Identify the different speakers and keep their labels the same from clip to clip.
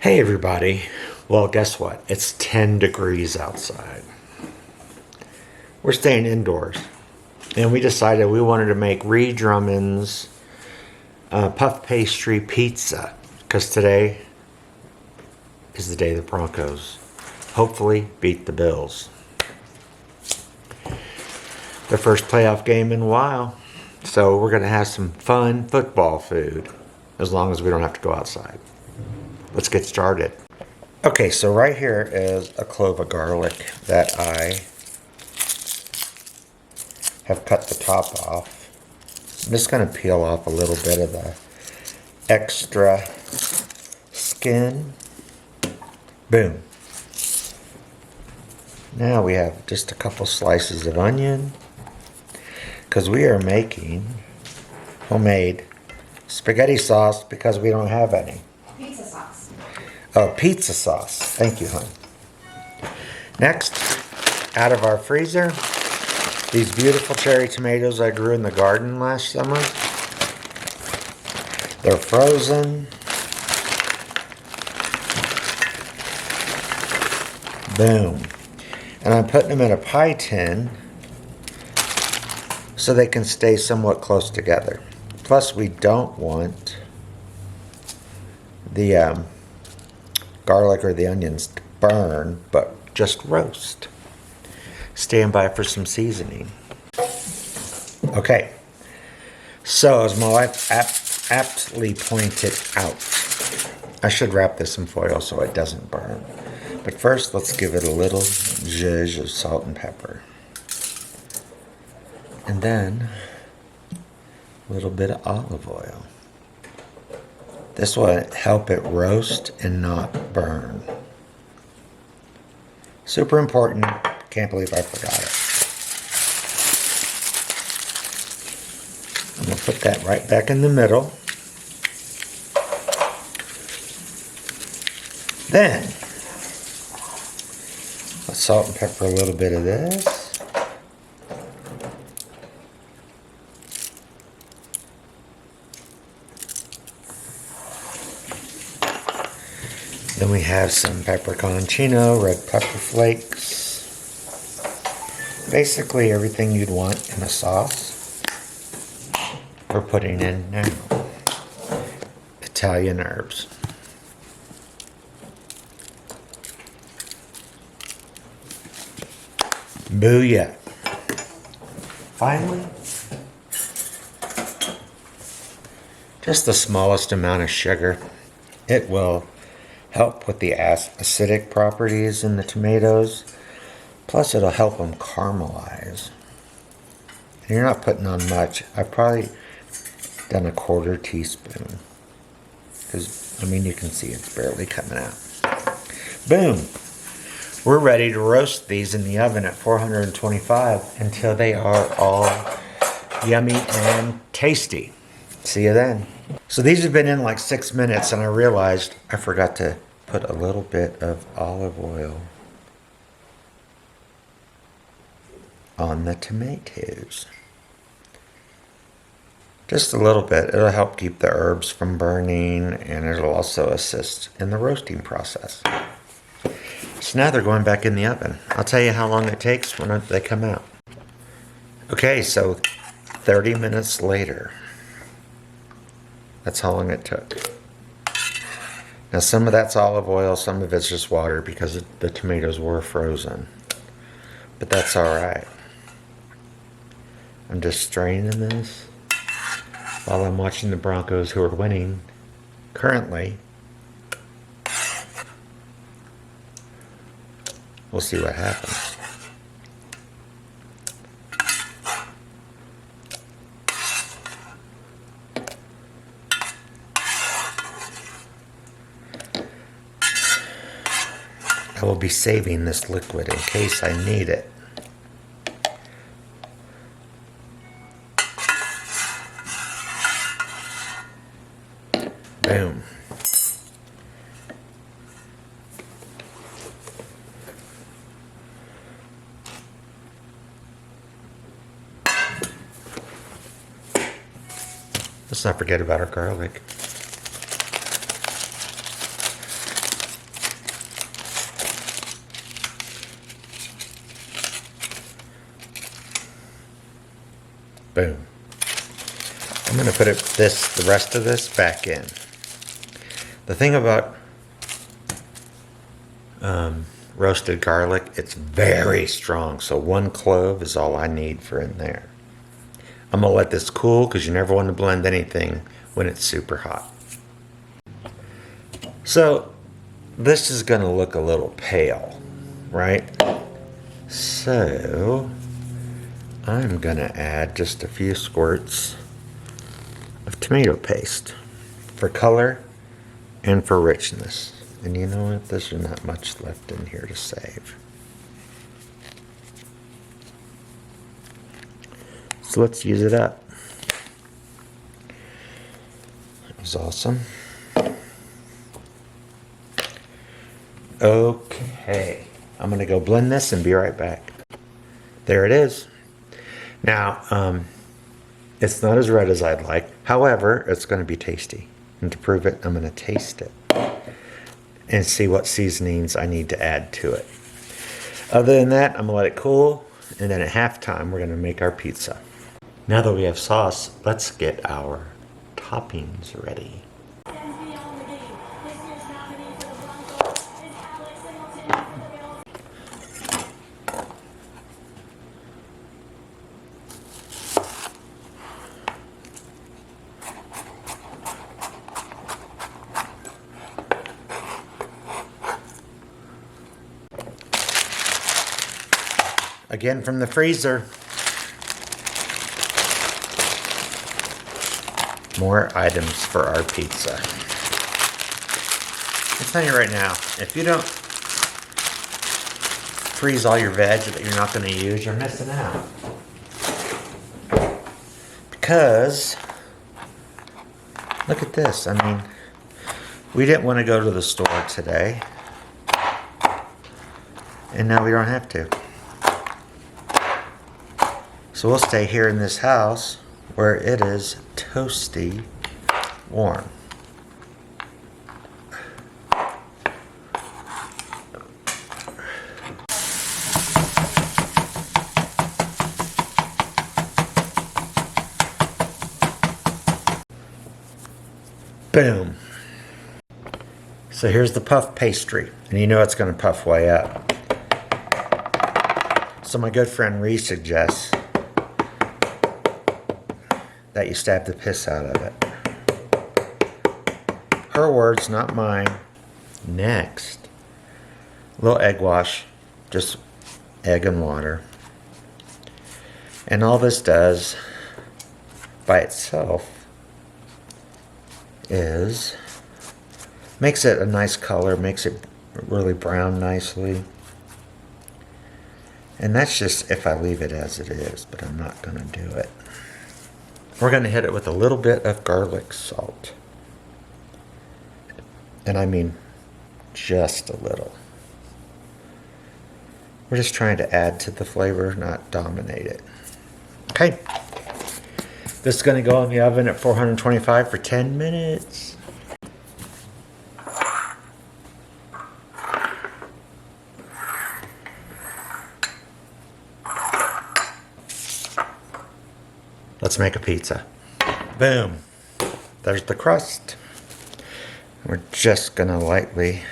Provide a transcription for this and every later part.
Speaker 1: Hey everybody. Well, guess what? It's 10 degrees outside. We're staying indoors. And we decided we wanted to make Ree Drummond's puff pastry pizza. Because today is the day the Broncos hopefully beat the Bills. Their first playoff game in a while. So we're going to have some fun football food. As long as we don't have to go outside. Let's get started. Okay, so right here is a clove of garlic that I have cut the top off. I'm just going to peel off a little bit of the extra skin. Boom. Now we have just a couple slices of onion because we are making homemade spaghetti sauce because we don't have any.
Speaker 2: Pizza sauce.
Speaker 1: Oh, pizza sauce. Thank you, hon. Next, out of our freezer, these beautiful cherry tomatoes I grew in the garden last summer. They're frozen. Boom. And I'm putting them in a pie tin so they can stay somewhat close together. Plus, we don't want the garlic or the onions to burn, but just roast. Stand by for some seasoning. Okay, so as my wife aptly pointed out, I should wrap this in foil so it doesn't burn. But first, let's give it a little zhuzh of salt and pepper. And then a little bit of olive oil. This will help it roast and not burn. Super important. Can't believe I forgot it. I'm going to put that right back in the middle. Then, let's salt and pepper a little bit of this. Then we have some pepperoncino, red pepper flakes. Basically everything you'd want in a sauce. We're putting in now. Italian herbs. Booyah. Finally, just the smallest amount of sugar. It will help with the acidic properties in the tomatoes. Plus, it'll help them caramelize. And you're not putting on much. I've probably done a 1/4 teaspoon. Because, I mean, you can see it's barely coming out. Boom. We're ready to roast these in the oven at 425 until they are all yummy and tasty. See you then. So these have been in like 6 minutes and I realized I forgot to put a little bit of olive oil on the tomatoes. Just a little bit. It'll help keep the herbs from burning and it'll also assist in the roasting process. So now they're going back in the oven. I'll tell you how long it takes when they come out. Okay, so 30 minutes later. That's how long it took. Now some of that's olive oil, some of it's just water because the tomatoes were frozen. But that's alright. I'm just straining this while I'm watching the Broncos, who are winning currently. We'll see what happens. I will be saving this liquid in case I need it. Boom. Let's not forget about our garlic. going to put the rest of this back in. The thing about roasted garlic, it's very strong, so 1 clove is all I need for in there. I'm going to let this cool because you never want to blend anything when it's super hot. So this is going to look a little pale, right? So I'm going to add just a few squirts of tomato paste for color and for richness. And you know what? There's not much left in here to save. So let's use it up. That was awesome. Okay, I'm going to go blend this and be right back. There it is. Now, it's not as red as I'd like. However, it's going to be tasty. And to prove it, I'm going to taste it and see what seasonings I need to add to it. Other than that, I'm going to let it cool. And then at halftime, we're going to make our pizza. Now that we have sauce, let's get our toppings ready. Again from the freezer. More items for our pizza. I'm telling you right now, if you don't freeze all your veg that you're not going to use, you're missing out. Because, look at this. I mean, we didn't want to go to the store today. And now we don't have to. So we'll stay here in this house where it is toasty warm. Boom. So here's the puff pastry, and you know it's going to puff way up. So my good friend Ree suggests that you stab the piss out of it. Her words, not mine. Next, a little egg wash, just egg and water. And all this does by itself is makes it a nice color, makes it really brown nicely. And that's just if I leave it as it is, but I'm not going to do it. We're going to hit it with a little bit of garlic salt. And I mean just a little. We're just trying to add to the flavor, not dominate it. Okay. This is going to go in the oven at 425 for 10 minutes. Let's make a pizza. Boom. There's the crust. We're just going to lightly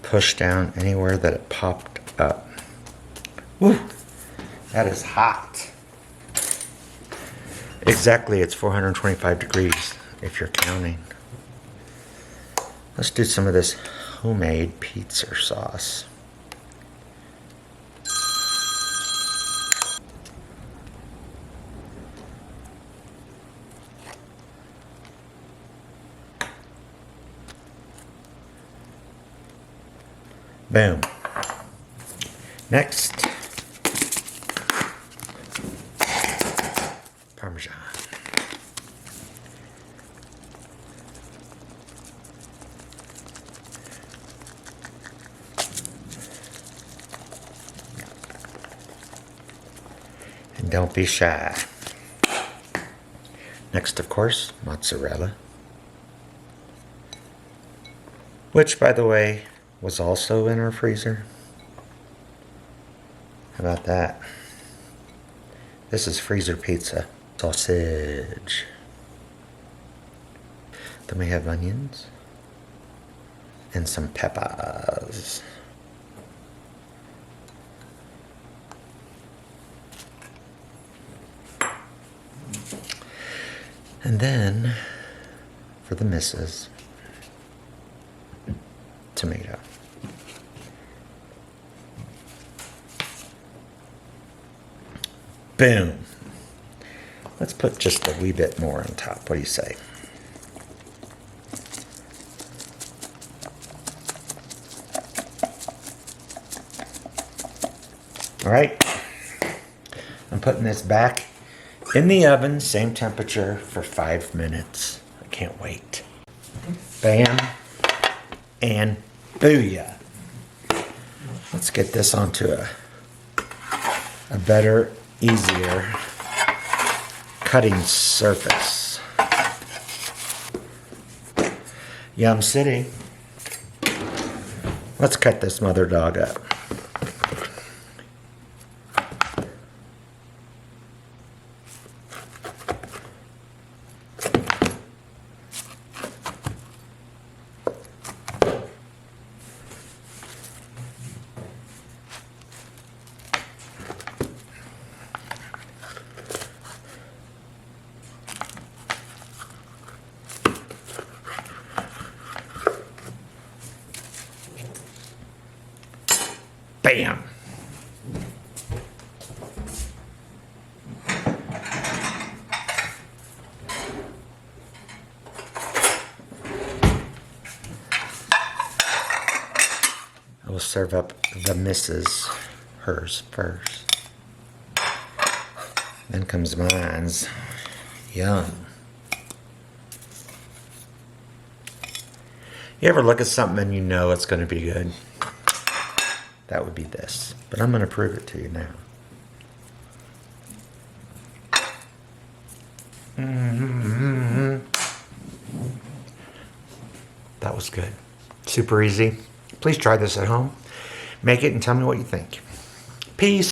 Speaker 1: push down anywhere that it popped up. Woo! That is hot. Exactly, it's 425 degrees if you're counting. Let's do some of this homemade pizza sauce. Boom. Next, Parmesan. And don't be shy. Next, of course, mozzarella. Which, by the way, was also in our freezer. How about that? This is freezer pizza. sausage. Then we have onions and some peppers. And then for the missus, tomato. Boom. Let's put just a wee bit more on top. What do you say? All right. I'm putting this back in the oven, same temperature, for 5 minutes. I can't wait. Bam. And booyah. Let's get this onto a better, easier cutting surface. Yum City. Let's cut this mother dog up. Bam! I will serve up the missus, hers first. Then comes mine's. Yum. You ever look at something and you know it's going to be good? That would be this. But I'm going to prove it to you now. That was good. Super easy. Please try this at home. Make it and tell me what you think. Peace.